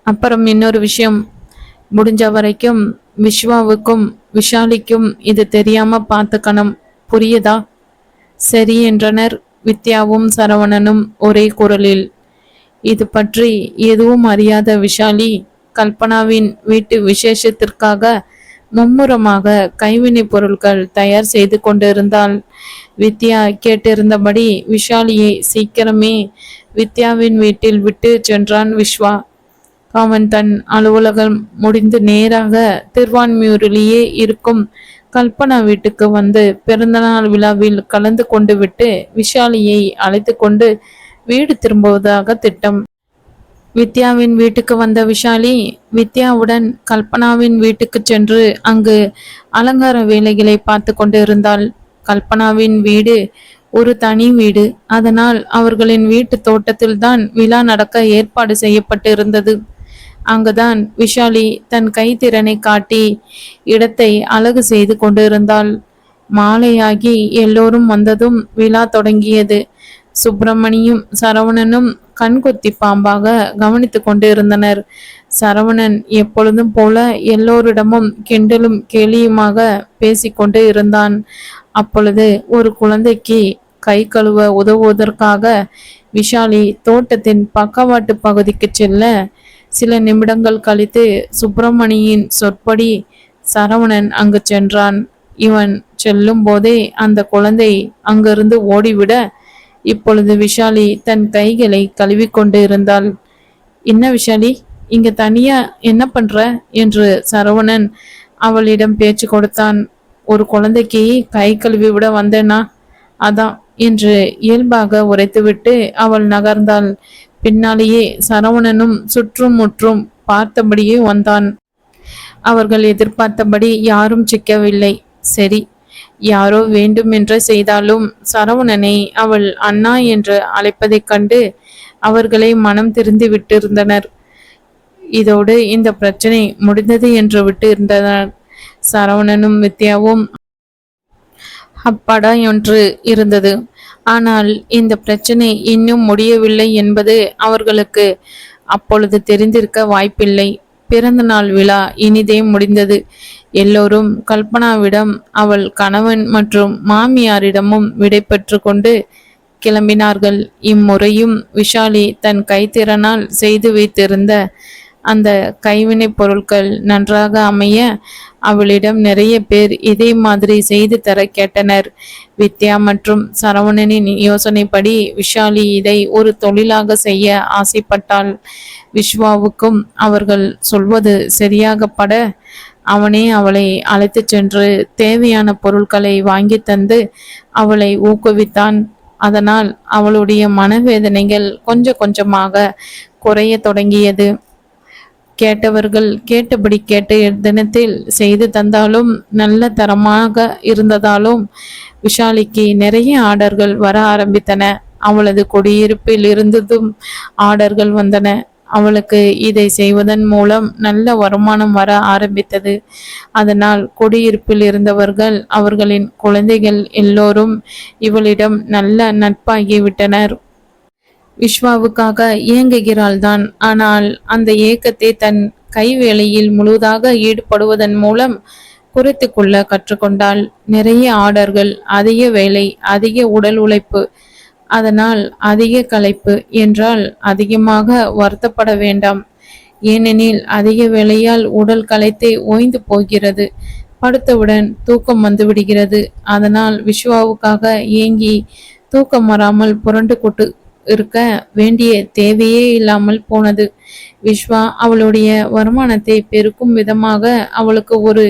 அப்புறம் இன்னொரு விஷயம், முடிஞ்ச வரைக்கும் விஸ்வாவுக்கும் விஷாலிக்கும் இது தெரியாம பார்த்துக்கணும், புரியுதா? சரி என்றனர் வித்யாவும் சரவணனும் ஒரே குரலில். இது பற்றி எதுவும் அறியாத விஷாலி கல்பனாவின் வீட்டு விசேஷத்திற்காக மும்முரமாக கைவினை பொருட்கள் தயார் செய்து கொண்டிருந்தாள். வித்யா கேட்டிருந்தபடி விஷாலியை சீக்கிரமே வித்யாவின் வீட்டில் விட்டு சென்றான் விஸ்வா. அவன் தன் அலுவலகம் முடிந்து நேராக திருவான்மியூரிலேயே இருக்கும் கல்பனா வீட்டுக்கு வந்து பிறந்தநாள் விழாவில் கலந்து கொண்டு விட்டு விஷாலியை அழைத்து கொண்டு வீடு திரும்புவதாக திட்டம். வித்யாவின் வீட்டுக்கு வந்த விஷாலி வித்யாவுடன் கல்பனாவின் வீட்டுக்கு சென்று அங்கு அலங்கார வேலைகளை பார்த்து கொண்டு இருந்தாள். கல்பனாவின் வீடு ஒரு தனி வீடு. அதனால் அவர்களின் வீட்டு தோட்டத்தில்தான் விழா நடக்க ஏற்பாடு செய்யப்பட்டு இருந்தது. அங்குதான் விஷாலி தன் கைத்திறனை காட்டி இடத்தை அழகு செய்து கொண்டிருந்தாள். மாலையாகி எல்லோரும் வந்ததும் விழா தொடங்கியது. சுப்பிரமணியும் சரவணனும் கண்கொத்தி பாம்பாக கவனித்து கொண்டிருந்தனர். சரவணன் எப்பொழுதும் போல எல்லோரிடமும் கிண்டலும் கேலியுமாக பேசிக்கொண்டு இருந்தான். அப்பொழுது ஒரு குழந்தைக்கு கை கழுவ உதவுவதற்காக விஷாலி தோட்டத்தின் பக்கவாட்டு பகுதிக்கு செல்ல, சில நிமிடங்கள் கழித்து சுப்பிரமணியின் சொற்படி சரவணன் அங்கு சென்றான். இவன் செல்லும் போதே அந்த குழந்தை அங்கிருந்து ஓடிவிட, இப்பொழுது விஷாலி தன் கைகளை கழுவிக்கொண்டு இருந்தாள். என்ன விஷாலி, இங்க தனியா என்ன பண்ற என்று சரவணன் அவளிடம் பேச்சு கொடுத்தான். ஒரு குழந்தைக்கு கை கழுவி விட வந்தேனா, அதான் என்று இயல்பாக உரைத்துவிட்டு அவள் நகர்ந்தாள். பின்னாலேயே சரவணனும் சுற்றும் முற்றும் பார்த்தபடியே வந்தான். அவர்கள் எதிர்பார்த்தபடி யாரும் சிக்கவில்லை. சரி, யாரோ வேண்டுமென்று செய்தாலும் சரவணனை அவள் அண்ணா என்று அழைப்பதைக் கண்டு அவர்களை மனம் திருந்து விட்டிருந்தனர். இதோடு இந்த பிரச்சனை முடிந்தது என்று விட்டு இருந்தனர். சரவணனும் வித்யாவும் அப்பாடா என்று இருந்தது. ஆனால் இந்த பிரச்சனை இன்னும் முடியவில்லை என்பது அவர்களுக்கு அப்பொழுது தெரிந்திருக்க வாய்ப்பில்லை. பிறந்த நாள் விழா இனிதே முடிந்தது. எல்லோரும் கல்பனாவிடம் அவள் கணவன் மற்றும் மாமியாரிடமும் விடை பெற்று கொண்டு கிளம்பினார்கள். இம்முறையும் விஷாலி தன் கைத்திறனால் செய்து வைத்திருந்த அந்த கைவினை பொருட்கள் நன்றாக அமைய அவளிடம் நிறைய பேர் இதே மாதிரி செய்து தர கேட்டனர். வித்யா மற்றும் சரவணனின் யோசனைப்படி விஷாலி இதை ஒரு தொழிலாக செய்ய ஆசைப்பட்டாள். விஸ்வாவுக்கும் அவர்கள் சொல்வது சரியாக பட அவனே அவளை அழைத்து சென்று தேவையான பொருட்களை வாங்கி தந்து அவளை ஊக்குவித்தான். அதனால் அவளுடைய மனவேதனைகள் கொஞ்சம் கொஞ்சமாக குறைய தொடங்கியது. கேட்டவர்கள் கேட்டபடி கேட்ட தினத்தில் செய்து தந்தாலும் நல்ல தரமாக இருந்ததாலும் விஷாலிக்கு நிறைய ஆர்டர்கள் வர ஆரம்பித்தன. அவளது குடியிருப்பில் இருந்ததும் ஆர்டர்கள் வந்தன. அவளுக்கு இதை செய்வதன் மூலம் நல்ல வருமானம் வர ஆரம்பித்தது. அதனால் குடியிருப்பில் இருந்தவர்கள், அவர்களின் குழந்தைகள் எல்லோரும் இவளிடம் நல்ல நட்பாகிவிட்டனர். விஸ்வாவுக்காக இயங்குகிறாள் தான். ஆனால் அந்த ஏக்கத்தை தன் கைவேலையில் முழுதாக ஈடுபடுவதன் மூலம் குறைத்து கொள்ள கற்றுக்கொண்டாள். நிறைய ஆர்டர்கள், அதிக வேலை, அதிக உடல் உழைப்பு, அதனால் அதிக களைப்பு என்றால் அதிகமாக வருத்தப்பட வேண்டாம். ஏனெனில் அதிக வேலையால் உடல் களைத்து ஓய்ந்து போகிறது. படுத்தவுடன் தூக்கம் வந்து விடுகிறது. அதனால் விஸ்வாவுக்காக ஏங்கி தூக்கம் வராமல் புரண்டு கொண்டு இருக்க வேண்டிய தேவையே இல்லாமல் போனது. விஸ்வா அவளுடைய வருமானத்தை பெருக்கும் விதமாக அவளுக்கு ஒரு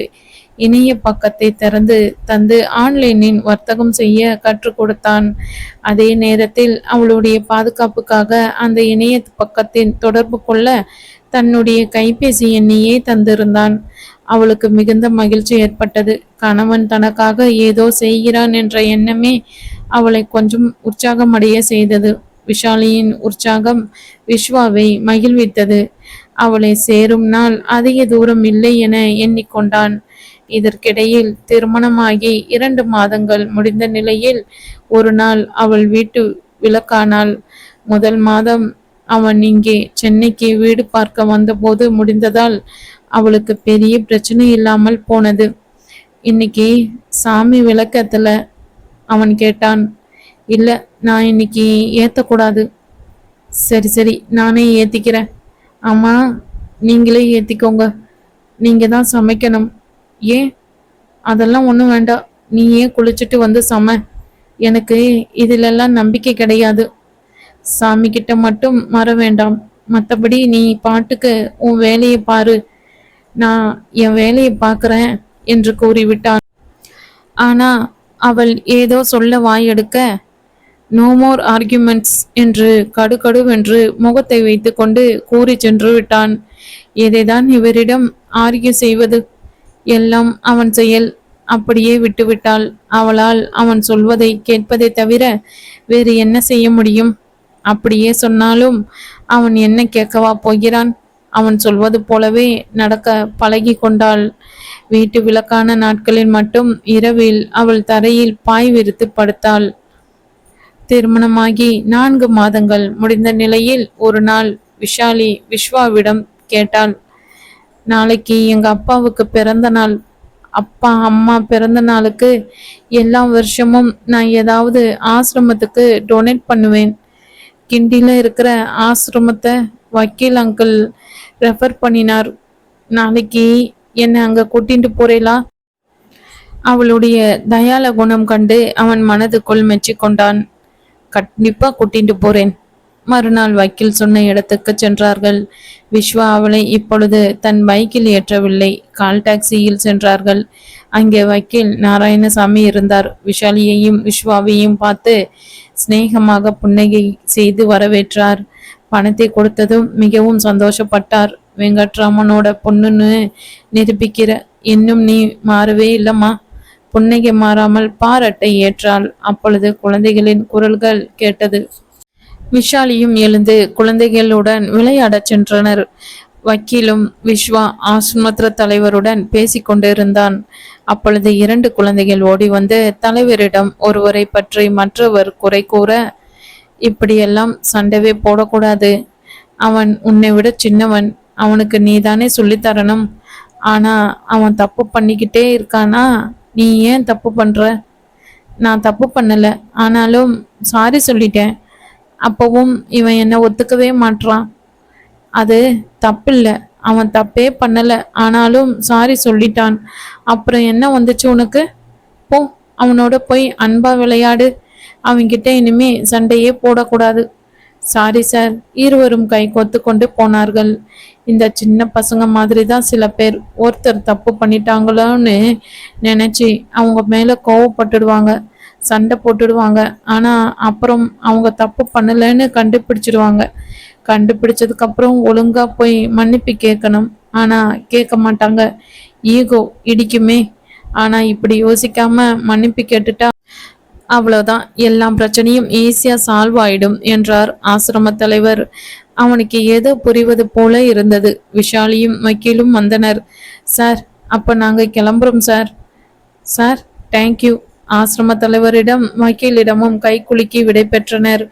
இணைய பக்கத்தை திறந்து தந்து ஆன்லைனின் வர்த்தகம் செய்ய கற்றுக் கொடுத்தான். அதே நேரத்தில் அவளுடைய பாதுகாப்புக்காக அந்த இணைய பக்கத்தின் தொடர்பு கொள்ள தன்னுடைய கைபேசி எண்ணையே தந்திருந்தான். அவளுக்கு மிகுந்த மகிழ்ச்சி ஏற்பட்டது. கணவன் தனக்காக ஏதோ செய்கிறான் என்ற எண்ணமே அவளை கொஞ்சம் உற்சாகமடைய செய்தது. விஷாலியின் உற்சாகம் விஸ்வாவை மகிழ்வித்தது. அவளை சேரும் நாள் அதிக தூரம் இல்லை என எண்ணிக்கொண்டான். இதற்கிடையில் திருமணமாகி 2 மாதங்கள் முடிந்த நிலையில் ஒரு நாள் அவள் வீட்டு விளக்கானாள். முதல் மாதம் அவன் இங்கே சென்னைக்கு வீடு பார்க்க வந்தபோது முடிந்ததால் அவளுக்கு பெரிய பிரச்சனை இல்லாமல் போனது. இன்னைக்கு சாமி விளக்கத்துல அவன் கேட்டான். இல்ல, நான் இன்னைக்கு ஏத்தக்கூடாது. சரி சரி, நானே ஏத்திக்கிறேன். ஆமா, நீங்களே ஏத்திக்கோங்க. நீங்க தான் சமைக்கணும். ஏன்? அதெல்லாம் ஒன்றும் வேண்டாம். நீயே குளிச்சுட்டு வந்து சம. எனக்கு இதிலெல்லாம் நம்பிக்கை கிடையாது. சாமி கிட்ட மட்டும் மற வேண்டாம். மற்றபடி நீ பாட்டுக்கு உன் வேலையை பாரு. நான் என் வேலையை பார்க்குறேன் என்று கூறிவிட்டான். ஆனா அவள் ஏதோ சொல்ல வாயெடுக்க, நோ மோர் ஆர்கியூமெண்ட்ஸ் என்று கடுகடுவென்று முகத்தை வைத்துக்கொண்டு கூறி சென்று விட்டான். எதைதான் இவரிடம் ஆர்கியூ செய்வது? எல்லாம் அவன் செயல். அப்படியே விட்டுவிட்டாள். அவளால் அவன் சொல்வதை கேட்பதை தவிர வேறு என்ன செய்ய முடியும்? அப்படியே சொன்னாலும் அவன் என்ன கேட்கவா போகிறான்? அவன் சொல்வது போலவே நடக்க பழகி கொண்டாள். வீட்டு விளக்கான நாட்களில் மட்டும் இரவில் அவள் தரையில் பாய் விரித்து படுத்தாள். திருமணமாகி 4 மாதங்கள் முடிந்த நிலையில் ஒரு நாள் விஷாலி விஸ்வாவிடம் கேட்டாள். நாளைக்கு எங்க அப்பாவுக்கு பிறந்த நாள். அப்பா அம்மா பிறந்த நாளுக்கு எல்லா வருஷமும் நான் ஏதாவது ஆசிரமத்துக்கு டொனேட் பண்ணுவேன். கிண்டில இருக்கிற ஆசிரமத்தை வக்கீல் அங்கிள் ரெஃபர் பண்ணினார். நாளைக்கு என்னை அங்க கூட்டிட்டு போறேலா? அவளுடைய தயால குணம் கண்டு அவன் மனதுக்குள் மெச்சிக்கொண்டான். கண்டிப்பா கூட்டிட்டு போறேன். மறுநாள் வக்கீல் சொன்ன இடத்துக்கு சென்றார்கள். விஸ்வா அவளை இப்பொழுது தன் பைக்கில் ஏற்றவில்லை, கால் டாக்ஸியில் சென்றார்கள். அங்கே வக்கீல் நாராயணசாமி இருந்தார். விஷாலியையும் விஸ்வாவையும் பார்த்து சிநேகமாக புன்னகை செய்து வரவேற்றார். பணத்தை கொடுத்ததும் மிகவும் சந்தோஷப்பட்டார். வெங்கட்ராமனோட பொண்ணுன்னு நிரூபிக்கிற, இன்னும் நீ மாறவே இல்லம்மா. புன்னகை மாறாமல் பாராட்டை ஏற்றாள். அப்பொழுது குழந்தைகளின் குரல்கள் கேட்டது. விஷாலியும் எழுந்து குழந்தைகளுடன் விளையாடச் சென்றனர். வக்கீலும் விஸ்வா ஆஸ்மத்திர தலைவருடன் பேசிக்கொண்டிருந்தான். அப்பொழுது 2 குழந்தைகள் ஓடி வந்து தலைவரிடம் ஒருவரை பற்றி மற்றவர் குறை கூற, இப்படியெல்லாம் சண்டைவே போடக்கூடாது. அவன் உன்னை விட சின்னவன். அவனுக்கு நீதானே சொல்லித்தரணும். ஆனா அவன் தப்பு பண்ணிக்கிட்டே இருக்கானா? நீ ஏன் தப்பு பண்ற? நான் தப்பு பண்ணல, ஆனாலும் சாரி சொல்லிட்டேன். அப்பவும் இவன் என்ன ஒத்துக்கவே மாட்றான். அது தப்பில்ல, அவன் தப்பே பண்ணல, ஆனாலும் சாரி சொல்லிட்டான். அப்புறம் என்ன வந்துச்சு உனக்கு? போ, அவனோட போய் அன்பா விளையாடு. அவன்கிட்ட இனிமே சண்டையே போடக்கூடாது. Sorry sir. இருவரும் கை கோத்து கொண்டு போனார்கள். இந்த சின்ன பசங்க மாதிரி தான் சில பேர். ஒருத்தர் தப்பு பண்ணிட்டாங்களோன்னு நினைச்சு அவங்க மேல கோவப்பட்டுடுவாங்க, சண்டை போட்டுடுவாங்க. ஆனா அப்புறம் அவங்க தப்பு பண்ணலன்னு கண்டுபிடிச்சிடுவாங்க. கண்டுபிடிச்சதுக்கு அப்புறம் ஒழுங்கா போய் மன்னிப்பு கேட்கணும். ஆனா கேட்க மாட்டாங்க. ஈகோ இடிக்குமே. ஆனா இப்படி யோசிக்காம மன்னிப்பு கேட்டுட்டா அவ்வளவுதான், எல்லா பிரச்சனையும் ஈஸியா சால்வ் ஆயிடும் என்றார் ஆசிரம தலைவர். அவனுக்கு ஏதோ புரிவது போல இருந்தது. விஷாலியும் வக்கீலும் வந்தனர். சார், அப்ப நாங்க கிளம்புறோம் சார். Sir, thank you. ஆசிரம தலைவரிடம் வக்கீலிடமும் கை குலுக்கி விடை பெற்றனர்.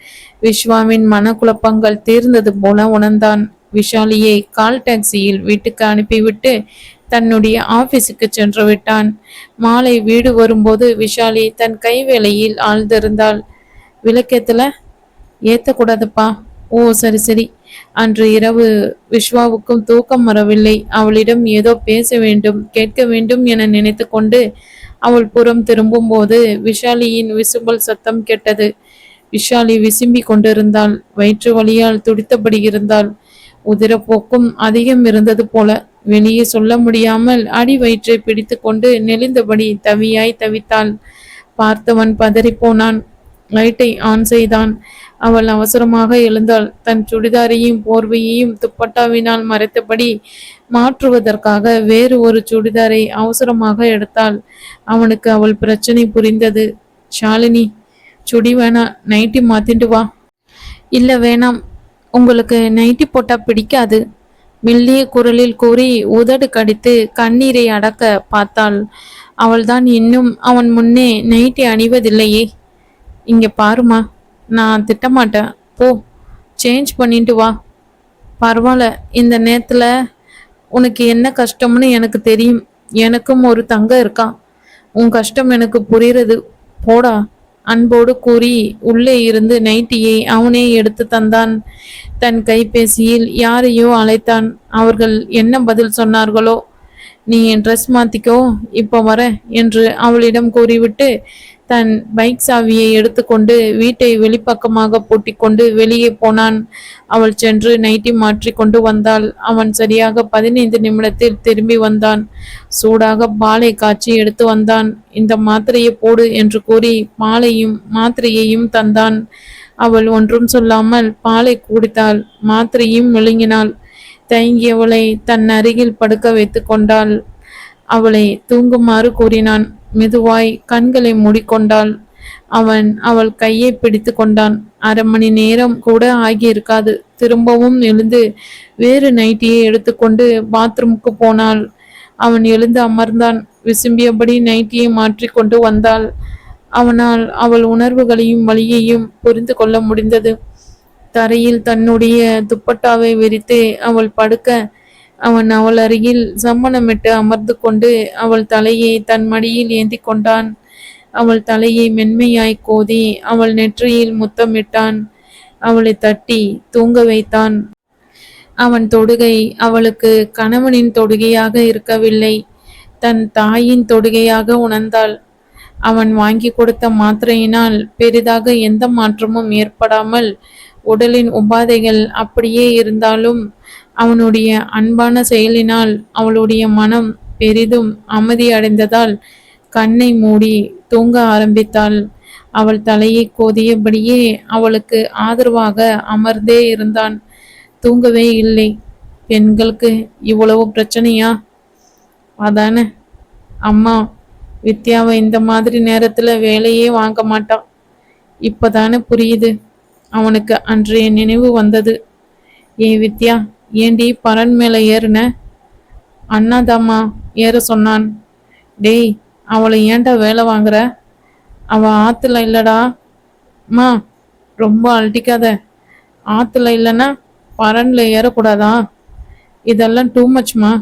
விஸ்வாவின் மனக்குழப்பங்கள் தீர்ந்தது போல உணர்ந்தான். விஷாலியை கால் டாக்ஸியில் வீட்டுக்கு அனுப்பிவிட்டு தன்னுடைய ஆபீஸுக்கு சென்று விட்டான். மாலை வீடு வரும்போது விஷாலி தன் கை வேலையில் ஆழ்ந்திருந்தாள். விளக்கேத்தல? ஏத்தக்கூடாதுப்பா. ஓ, சரி சரி. அன்று இரவு விஸ்வாவுக்கும் தூக்கம் வரவில்லை. அவளிடம் ஏதோ பேச வேண்டும், கேட்க வேண்டும் என நினைத்து கொண்டு அவள் புறம் திரும்பும் போது விஷாலியின் விசும்பல் சத்தம் கேட்டது. விஷாலி விசும்பி கொண்டிருந்தாள். வயிற்று வலியால் துடித்தபடி இருந்தாள். உதிரப்போக்கும் அதிகம் இருந்தது போல. வெளியே சொல்ல முடியாமல் அடி வயிற்றை பிடித்து கொண்டு நெளிந்தபடி தவியாய் தவித்தாள். பார்த்தவன் பதறிப்போனான். லைட்டை ஆன் செய்தான். அவள் அவசரமாக எழுந்தாள். தன் சுடிதாரையும் போர்வையையும் துப்பட்டாவினால் மறைத்தபடி மாற்றுவதற்காக வேறு ஒரு சுடிதாரை அவசரமாக எடுத்தாள். அவனுக்கு அவள் பிரச்சனை புரிந்தது. ஷாலினி, சுடி வேணா, நைட்டி மாத்திட்டு வா. இல்ல வேணாம், உங்களுக்கு நைட்டி போட்டா பிடிக்காது. மெல்லிய குரலில் கூறி உதடு கடித்து கண்ணீரை அடக்க பார்த்தாள். அவள்தான் இன்னும் அவன் முன்னே நைட்டி அணிவதில்லையே. இங்க பாருமா, நான் திட்டமாட்டேன், போ. சேஞ்ச் பண்ணிட்டு வா. பரவாயில்ல, இந்த நேரத்தில் உனக்கு என்ன கஷ்டம்னு எனக்கு தெரியும். எனக்கும் ஒரு தங்க இருக்கான். உன் கஷ்டம் எனக்கு புரியுறது. போடா, அன்போடு கூறி உள்ளே இருந்து நைட்டியை அவனே எடுத்து தந்தான். தன் கைபேசியில் யாரையோ அழைத்தான். அவர்கள் என்ன பதில் சொன்னார்களோ. நீ என் ட்ரெஸ் மாத்திக்கோ, இப்போ வர என்று அவளிடம் கூறிவிட்டு தன் பைக் சாவியை எடுத்துக்கொண்டு வீட்டை வெளிப்பக்கமாக பூட்டிக்கொண்டு வெளியே போனான். அவள் சென்று நைட்டி மாற்றி கொண்டு வந்தாள். அவன் சரியாக 15 நிமிடத்தில் திரும்பி வந்தான். சூடாக பாலை காய்ச்சி எடுத்து வந்தான். இந்த மாத்திரையை போடு என்று கூறி பாலையும் மாத்திரையையும் தந்தான். அவள் ஒன்றும் சொல்லாமல் பாலை குடித்தாள். மாத்திரையும் விழுங்கினாள். தயங்கியவளை தன் அருகில் படுக்க வைத்து கொண்டாள். அவளை தூங்குமாறு கூறினான். மெதுவாய் கண்களை மூடிக்கொண்டாள். அவன் அவள் கையை பிடித்து கொண்டான். 1/2 மணி நேரம் கூட ஆகியிருக்காது. திரும்பவும் எழுந்து வேறு நைட்டியை எடுத்துக்கொண்டு பாத்ரூமுக்கு போனாள். அவன் எழுந்து அமர்ந்தான். விசும்பியபடி நைட்டியை மாற்றி கொண்டு வந்தாள். அவனால் அவள் உணர்வுகளையும் வலியையும் புரிந்து கொள்ள முடிந்தது. தரையில் தன்னுடைய துப்பட்டாவை விரித்து அவள் படுக்க அவன் அவள் அருகில் சம்மணமிட்டு அமர்ந்து கொண்டு அவள் தலையை தன் மடியில் ஏந்தி கொண்டான். அவள் தலையை மென்மையாய் கோதி அவள் நெற்றியில் முத்தமிட்டான். அவளை தட்டி தூங்க வைத்தான். அவன் தொடுகை அவளுக்கு கணவனின் தொடுகையாக இருக்கவில்லை, தன் தாயின் தொடுகையாக உணர்ந்தாள். அவன் வாங்கி கொடுத்த மாத்திரையினால் பெரிதாக எந்த மாற்றமும் ஏற்படாமல் உடலின் உபாதைகள் அப்படியே இருந்தாலும் அவனுடைய அன்பான செயலினால் அவளுடைய மனம் பெரிதும் அமைதி அடைந்ததால் கண்ணை மூடி தூங்க ஆரம்பித்தாள். அவள் தலையை கோதியபடியே அவளுக்கு ஆதரவாக அமர்ந்தே இருந்தான். தூங்கவே இல்லை. பெண்களுக்கு இவ்வளவு பிரச்சனையா? அதானே. அம்மா வித்யாவை இந்த மாதிரி நேரத்துல வேலையே வாங்க மாட்டா. இப்பதானே புரியுது. அவனுக்கு அன்றைய நினைவு வந்தது. வித்யா, ஏண்டி பரன் மேல ஏறுன? அண்ணாதாம்மா ஏற சொன்னான். டேய், அவளை ஏன்டா வேலை வாங்குற? அவ ஆத்துல இல்லடா. மா, ரொம்ப அழட்டிக்காத. ஆத்துல இல்லைன்னா பரன்ல ஏறக்கூடாதா? இதெல்லாம் டூ மச்மா.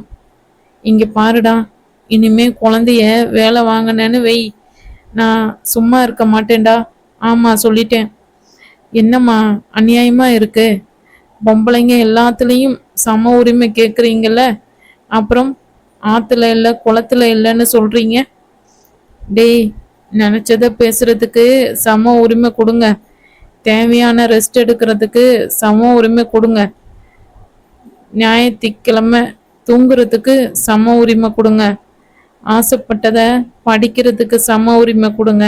இங்க பாருடா, இனிமே குழந்தைய வேலை வாங்கினேன்னு வெய், நான் சும்மா இருக்க மாட்டேன்டா. ஆமா, சொல்லிட்டேன். என்னம்மா அநியாயமா இருக்கு? பொம்பளைங்க எல்லாத்துலேயும் சம உரிமை கேட்குறீங்கல்ல, அப்புறம் ஆத்துல இல்லை குளத்துல இல்லைன்னு சொல்றீங்க. டேய், நினைச்சத பேசுறதுக்கு சம உரிமை கொடுங்க. தேவையான ரெஸ்ட் எடுக்கிறதுக்கு சம உரிமை கொடுங்க. ஞாயிற்றுக்கிழமை தூங்குறதுக்கு சம உரிமை கொடுங்க. ஆசைப்பட்டதை படிக்கிறதுக்கு சம உரிமை கொடுங்க.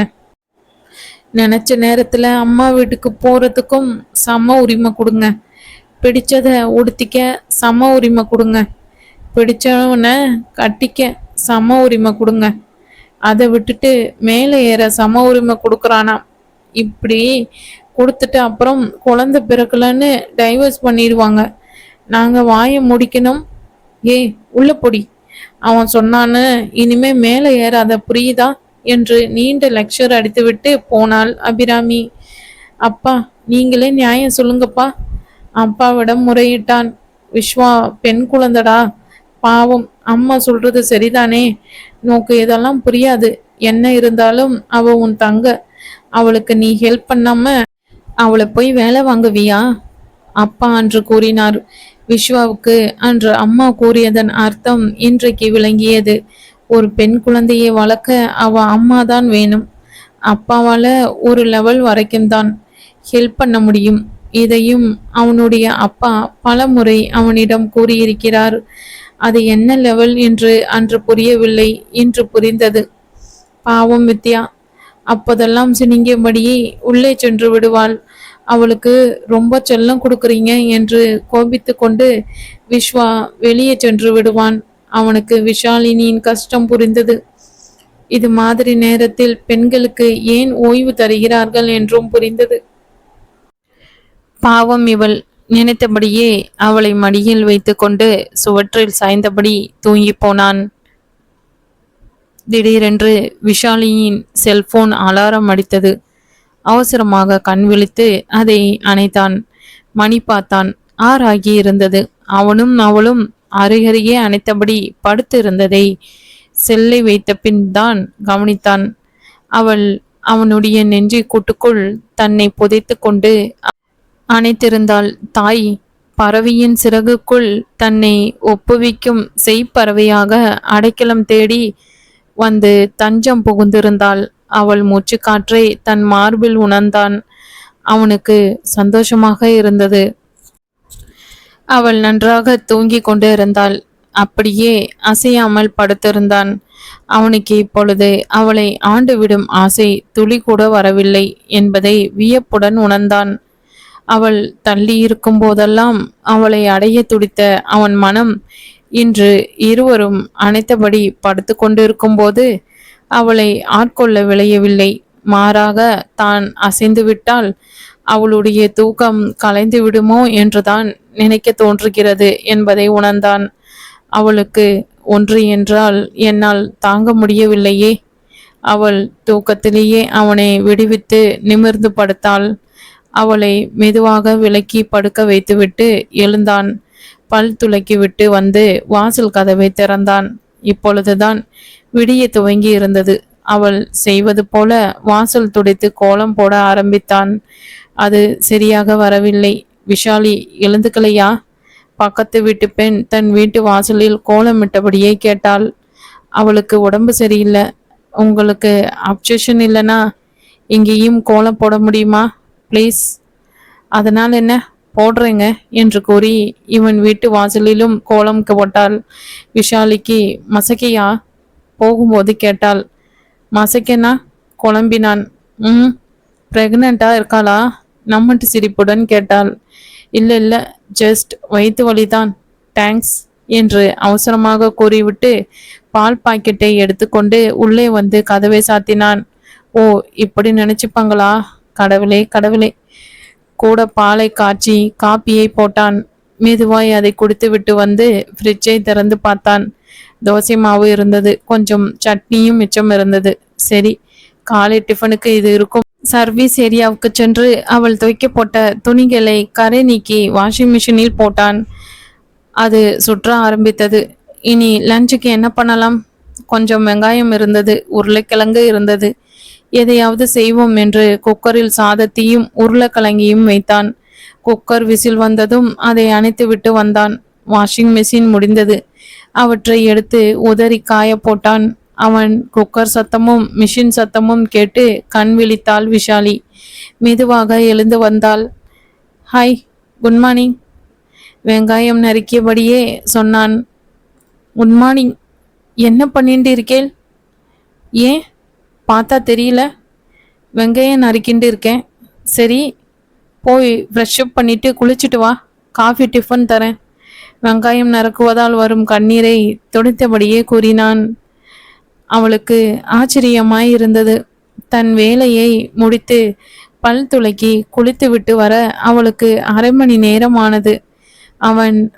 நினைச்ச நேரத்துல அம்மா வீட்டுக்கு போறதுக்கும் சம உரிமை கொடுங்க. பிடிச்சத உடுத்திக்க சம உரிமை கொடுங்க. பிடிச்சவன கட்டிக்க சம உரிமை கொடுங்க. அதை விட்டுட்டு மேலே ஏற சம உரிமை கொடுக்குறானா? இப்படி கொடுத்துட்டு அப்புறம் குழந்தை பிறக்கலன்னு டைவர்ஸ் பண்ணிடுவாங்க. நாங்கள் வாயை முடிக்கணும். உள்ள பொடி. அவன் சொன்னான்னு இனிமே மேலே ஏறாத, புரியுதா என்று நீண்ட லெக்சர் அடித்துவிட்டு போனாள் அபிராமி. அப்பா, நீங்களே நியாயம் சொல்லுங்கப்பா. அப்பாவிடம் முறையிட்டான். விஸ்வா பெண் குழந்தடா, பாவம். அம்மா சொல்றது சரிதானே. நோக்கு இதெல்லாம் புரியாது. என்ன இருந்தாலும் அவ உன் தங்க. அவளுக்கு நீ ஹெல்ப் பண்ணாம அவளை போய் வேலை வாங்குவியா? அப்பா அன்று கூறினார். விஸ்வாவுக்கு அன்று அம்மா கூறியதன் அர்த்தம் இன்றைக்கு விளங்கியது. ஒரு பெண் குழந்தையை வளர்க்க அவ அம்மாதான் வேணும். அப்பாவால ஒரு லெவல் வரைக்கும் தான் ஹெல்ப் பண்ண முடியும். இதையும் அவனுடைய அப்பா பல முறை அவனிடம் கூறியிருக்கிறார். அது என்ன லெவல் என்று அன்று புரியவில்லை. இன்று புரிந்தது. பாவம் வித்யா. அப்போதெல்லாம் சினிங்கியபடியே உள்ளே சென்று விடுவாள். அவளுக்கு ரொம்ப செல்லம் கொடுக்குறீங்க என்று கோபித்து கொண்டு விஸ்வா வெளியே சென்று விடுவான். அவனுக்கு விஷாலினியின் கஷ்டம் புரிந்தது. இது மாதிரி நேரத்தில் பெண்களுக்கு ஏன் ஓய்வு தருகிறார்கள் என்றும் புரிந்தது. பாவம் இவள். நினைத்தபடியே அவளை மடியில் வைத்துக்கொண்டு சுவற்றில் சாய்ந்தபடி தூங்கி போனான். திடீரென்று விஷாலியின் செல்போன் அலாரம் அடித்தது. அவசரமாக கண் விழித்து அதை அணைத்தான். மணி பார்த்தான். 6 ஆகி இருந்தது. அவனும் அவளும் அருகருகே அணைத்தபடி படுத்து இருந்ததை செல்லை வைத்த பின் தான் கவனித்தான். அவள் அவனுடைய நெஞ்சை கூட்டுக்குள் தன்னை புதைத்து கொண்டு அணைத்திருந்தாள். தாய் பறவையின் சிறகுக்குள் தன்னை ஒப்புவிக்கும் செய்பறவையாக அடைக்கலம் தேடி வந்து தஞ்சம் புகுந்திருந்தாள். அவள் மூச்சுக்காற்றை தன் மார்பில் உணர்ந்தான். அவனுக்கு சந்தோஷமாக இருந்தது. அவள் நன்றாக தூங்கிக் கொண்டு இருந்தாள். அப்படியே அசையாமல் படுத்திருந்தான். அவனுக்கு இப்பொழுது அவளை ஆண்டுவிடும் ஆசை துளி கூட வரவில்லை என்பதை வியப்புடன் உணர்ந்தான். அவள் தள்ளி இருக்கும் போதெல்லாம் அவளை அடைய துடித்த அவன் மனம் இன்று இருவரும் அணைத்தபடி படுத்து கொண்டிருக்கும் போது அவளை ஆட்கொள்ள விளையவில்லை. மாறாக தான் அசைந்து விட்டால் அவளுடைய தூக்கம் கலைந்து விடுமோ என்றுதான் நினைக்க தோன்றுகிறது என்பதை உணர்ந்தான். அவளுக்கு ஒன்று என்றால் என்னால் தாங்க முடியவில்லையே. அவள் தூக்கத்திலேயே அவனை விடுவித்து நிமிர்ந்து படுத்தாள். அவளை மெதுவாக விலக்கி படுக்க வைத்துவிட்டு எழுந்தான். பல் துலக்கி விட்டு வந்து வாசல் கதவை திறந்தான். இப்பொழுதுதான் விடிய துவங்கி இருந்தது. அவள் செய்வது போல வாசல் துடைத்து கோலம் போட ஆரம்பித்தான். அது சரியாக வரவில்லை. விஷாலி எழுந்துக்கலையா? பக்கத்து வீட்டு பெண் தன் வீட்டு வாசலில் கோலமிட்டபடியே கேட்டாள். அவளுக்கு உடம்பு சரியில்லை. உங்களுக்கு அப்செஷன் இல்லைனா இங்கேயும் கோலம் போட முடியுமா? ப்ளீஸ். அதனால் என்ன, போடுறேங்க என்று கூறி இவன் வீட்டு வாசலிலும் கோலம் போட்டாள். விஷாலிக்கு மசக்கையா? போகும்போது கேட்டாள். மசக்கனா? குழம்பினான். பிரெக்னண்டா இருக்காளா? நம்மட்டு சிரிப்புடன் கேட்டாள். இல்லை இல்லை, ஜஸ்ட் வயிற்று வலிதான். தேங்க்ஸ் என்று அவசரமாக கூறிவிட்டு பால் பாக்கெட்டை எடுத்துக்கொண்டு உள்ளே வந்து கதவை சாத்தினான். ஓ, இப்படி நினைச்சுப்பாங்களா? கடவுளே கடவுளே. கூட பாலை காய்ச்சி காப்பியை போட்டான். மெதுவாய் அதை குடித்து விட்டு வந்து ஃப்ரிட்ஜை திறந்து பார்த்தான். தோசை மாவு இருந்தது. கொஞ்சம் சட்னியும் மிச்சம் இருந்தது. சரி, காலை டிஃபனுக்கு இது இருக்கும். சர்வீஸ் ஏரியாவுக்கு சென்று அவள் துவைக்க போட்ட துணிகளை கரை நீக்கி வாஷிங் மிஷினில் போட்டான். அது சுற்ற ஆரம்பித்தது. இனி லஞ்சுக்கு என்ன பண்ணலாம்? கொஞ்சம் வெங்காயம் இருந்தது. உருளைக்கிழங்கு இருந்தது. எதையாவது செய்வோம் என்று குக்கரில் சாதத்தையும் உருளைக்கிழங்கையும் வைத்தான். குக்கர் விசில் வந்ததும் அதை அணைத்து விட்டு வந்தான். வாஷிங் மெஷின் முடிந்தது. அவற்றை எடுத்து உதறி காய போட்டான். அவன் குக்கர் சத்தமும் மிஷின் சத்தமும் கேட்டு கண் விழித்தாள் விஷாலி. மெதுவாக எழுந்து வந்தாள். Hi, good morning. வெங்காயம் நறுக்கியபடியே சொன்னான். Good morning. என்ன பண்ணிட்டு இருக்கேள்? ஏன் பார்த்தா தெரியல? வெங்காயம் நறுக்கிண்டு இருக்கேன். சரி, போய் ஃப்ரெஷ் அப் பண்ணிட்டு குளிச்சுட்டு வா. காஃபி டிஃபன் தரேன். வெங்காயம் நறுக்குவதால் வரும் கண்ணீரை துடைத்தபடியே கூறினான். அவளுக்கு ஆச்சரியமாய் இருந்தது. தன் வேலையை முடித்து பல் துலக்கி குளித்து விட்டு வர அவளுக்கு அரை மணி நேரம் ஆனது.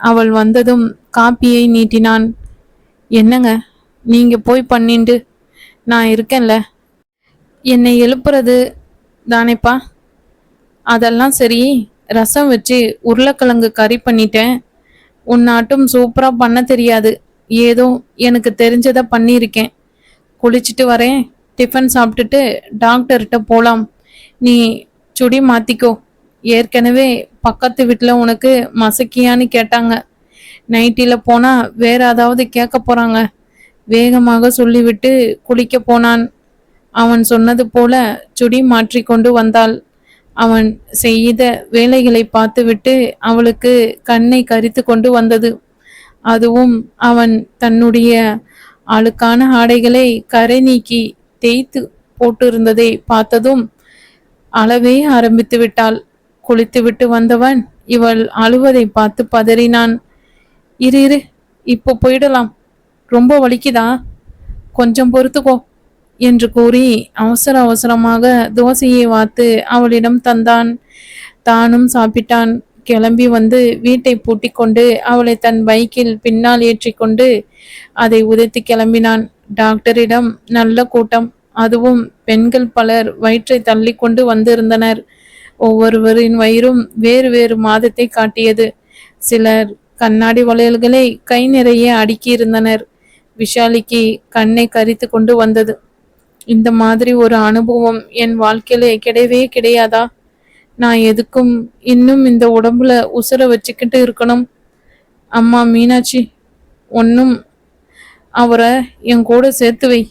அவள் வந்ததும் காப்பியை நீட்டினான். என்னங்க, நீங்க போய் பண்ணிண்டு நான் இருக்கேன்ல. என்னை எழுப்புறது தானேப்பா? அதெல்லாம் சரி, ரசம் வச்சு உருளைக்கிழங்கு கறி பண்ணிட்டேன். உன்னாட்டும் சூப்பராக பண்ண தெரியாது. ஏதோ எனக்கு தெரிஞ்சதை பண்ணியிருக்கேன். குளிச்சுட்டு வரேன். டிஃபன் சாப்பிட்டுட்டு டாக்டர்கிட்ட போகலாம். நீ சுடி மாற்றிக்கோ. ஏற்கனவே பக்கத்து வீட்டில் உனக்கு மசக்கியான்னு கேட்டாங்க. நைட்டியில் போனால் வேற ஏதாவது கேட்க போகிறாங்க. வேகமாக சொல்லிவிட்டு குளிக்க போனான். அவன் சொன்னது போல சுடி மாற்றி கொண்டு வந்தாள். அவன் செய்த வேலைகளை பார்த்துவிட்டு அவளுக்கு கண்ணை கரித்து கொண்டு வந்தது. அதுவும் அவன் தன்னுடைய அழுக்கான ஆடைகளை கரை நீக்கி தேய்த்து போட்டிருந்ததை பார்த்ததும் அழவே ஆரம்பித்து விட்டாள். குளித்து விட்டு வந்தவன் இவள் அழுவதை பார்த்து பதறினான். இரு இரு, இப்போ போயிடலாம். ரொம்ப வலிக்குதா? கொஞ்சம் பொறுத்துக்கோ என்று கூறி அவசர அவசரமாக தோசையை வாத்து அவளிடம் தந்தான். தானும் சாப்பிட்டான். கிளம்பி வந்து வீட்டை பூட்டி கொண்டு அவளை தன் பைக்கில் பின்னால் ஏற்றி கொண்டு அதை உதைத்து கிளம்பினான். டாக்டரிடம் நல்ல கூட்டம். அதுவும் பெண்கள் பலர் வயிற்றை தள்ளி கொண்டு வந்திருந்தனர். ஒவ்வொருவரின் வயிறும் வேறு வேறு மாதத்தை காட்டியது. சிலர் கண்ணாடி வளையல்களை கை நிறைய அடுக்கி இருந்தனர். விஷாலிக்கு கண்ணை கரித்து கொண்டு வந்தது. இந்த மாதிரி ஒரு அனுபவம் என் வாழ்க்கையில கிடையவே கிடையாதா? நான் எதுக்கும் இன்னும் இந்த உடம்புல உசுர வச்சுக்கிட்டு இருக்கணும்? அம்மா மீனாட்சி, ஒன்னும் அவரை என் கூட சேர்த்து வை.